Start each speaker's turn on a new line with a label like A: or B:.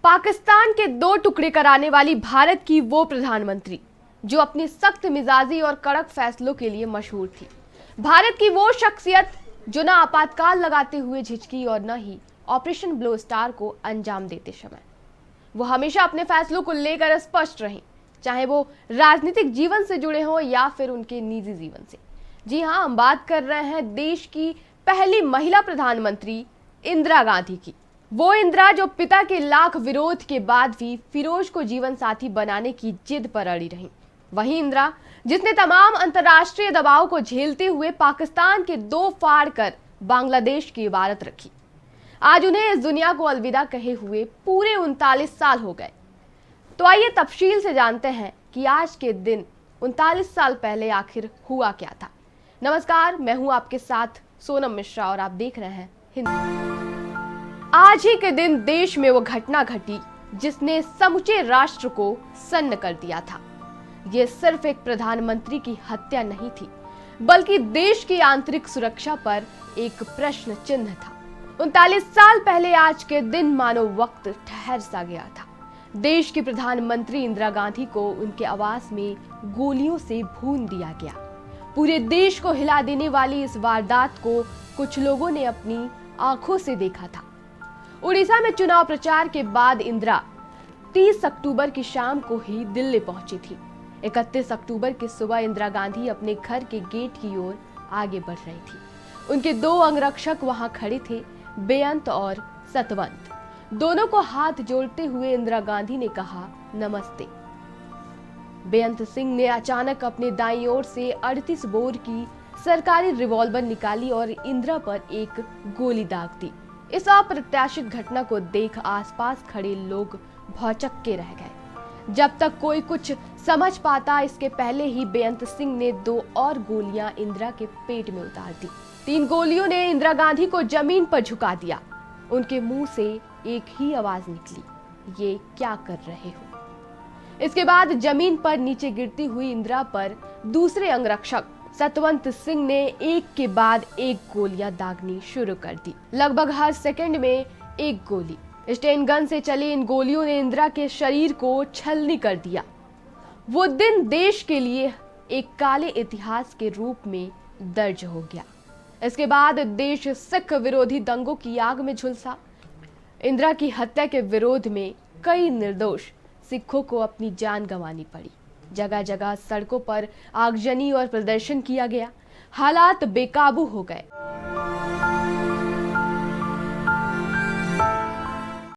A: पाकिस्तान के दो टुकड़े कराने वाली भारत की वो प्रधानमंत्री जो अपनी सख्त मिजाजी और कड़क फैसलों के लिए मशहूर थी। भारत की वो शख्सियत जो न आपातकाल लगाते हुए झिझकी और न ही ऑपरेशन ब्लू स्टार को अंजाम देते समय। वो हमेशा अपने फैसलों को लेकर स्पष्ट रहीं, चाहे वो राजनीतिक जीवन से जुड़े हों या फिर उनके निजी जीवन से। जी हाँ, हम बात कर रहे हैं देश की पहली महिला प्रधानमंत्री इंदिरा गांधी की। वो इंदिरा जो पिता के लाख विरोध के बाद भी फिरोज को जीवन साथी बनाने की जिद पर अड़ी रहीं। वही इंदिरा जिसने तमाम अंतर्राष्ट्रीय दबाव को झेलते हुए पाकिस्तान के दो फाड़ कर बांग्लादेश की इबारत रखी। आज उन्हें इस दुनिया को अलविदा कहे हुए पूरे 39 साल हो गए। तो आइए तफसील से जानते हैं कि आज के दिन 39 साल पहले आखिर हुआ क्या था। नमस्कार, मैं हूं आपके साथ सोनम मिश्रा और आप देख रहे हैं हिंद। आज ही के दिन देश में वो घटना घटी जिसने समूचे राष्ट्र को सन्न कर दिया था। ये सिर्फ एक प्रधानमंत्री की हत्या नहीं थी, बल्कि देश की आंतरिक सुरक्षा पर एक प्रश्न चिन्ह था। 39 साल पहले आज के दिन मानो वक्त ठहर सा गया था। देश की प्रधानमंत्री इंदिरा गांधी को उनके आवास में गोलियों से भून दिया गया। पूरे देश को हिला देने वाली इस वारदात को कुछ लोगों ने अपनी आंखों से देखा था। उड़ीसा में चुनाव प्रचार के बाद इंदिरा 30 अक्टूबर की शाम को ही दिल्ली पहुंची थी। 31 अक्टूबर की सुबह इंदिरा गांधी अपने घर के गेट की ओर आगे बढ़ रही थी। उनके दो अंगरक्षक वहां खड़े थे, बेअंत और सतवंत। दोनों को हाथ जोड़ते हुए इंदिरा गांधी ने कहा, नमस्ते। बेअंत सिंह ने अचानक अपने दाईं ओर से 38 बोर की सरकारी रिवॉल्वर निकाली और इंदिरा पर एक गोली दाग दी। इस अप्रत्याशित घटना को देख आसपास खड़े लोग भौचक्के रह गए। जब तक कोई कुछ समझ पाता, इसके पहले ही बेअंत सिंह ने 2 और गोलियां इंदिरा के पेट में उतार दी। 3 गोलियों ने इंदिरा गांधी को जमीन पर झुका दिया। उनके मुंह से एक ही आवाज निकली, ये क्या कर रहे हो। इसके बाद जमीन पर नीचे गिरती हुई इंदिरा पर दूसरे अंगरक्षक सतवंत सिंह ने एक के बाद एक गोलियां दागनी शुरू कर दी। लगभग हर सेकंड में एक गोली। स्टेन गन से चली इन गोलियों ने इंदिरा के शरीर को छलनी कर दिया। वो दिन देश के लिए एक काले इतिहास के रूप में दर्ज हो गया। इसके बाद देश सिख विरोधी दंगों की आग में झुलसा। इंदिरा की हत्या के विरोध में कई निर्दोष सिखों को अपनी जान गंवानी पड़ी। जगह जगह सड़कों पर आगजनी और प्रदर्शन किया गया। हालात बेकाबू हो गए।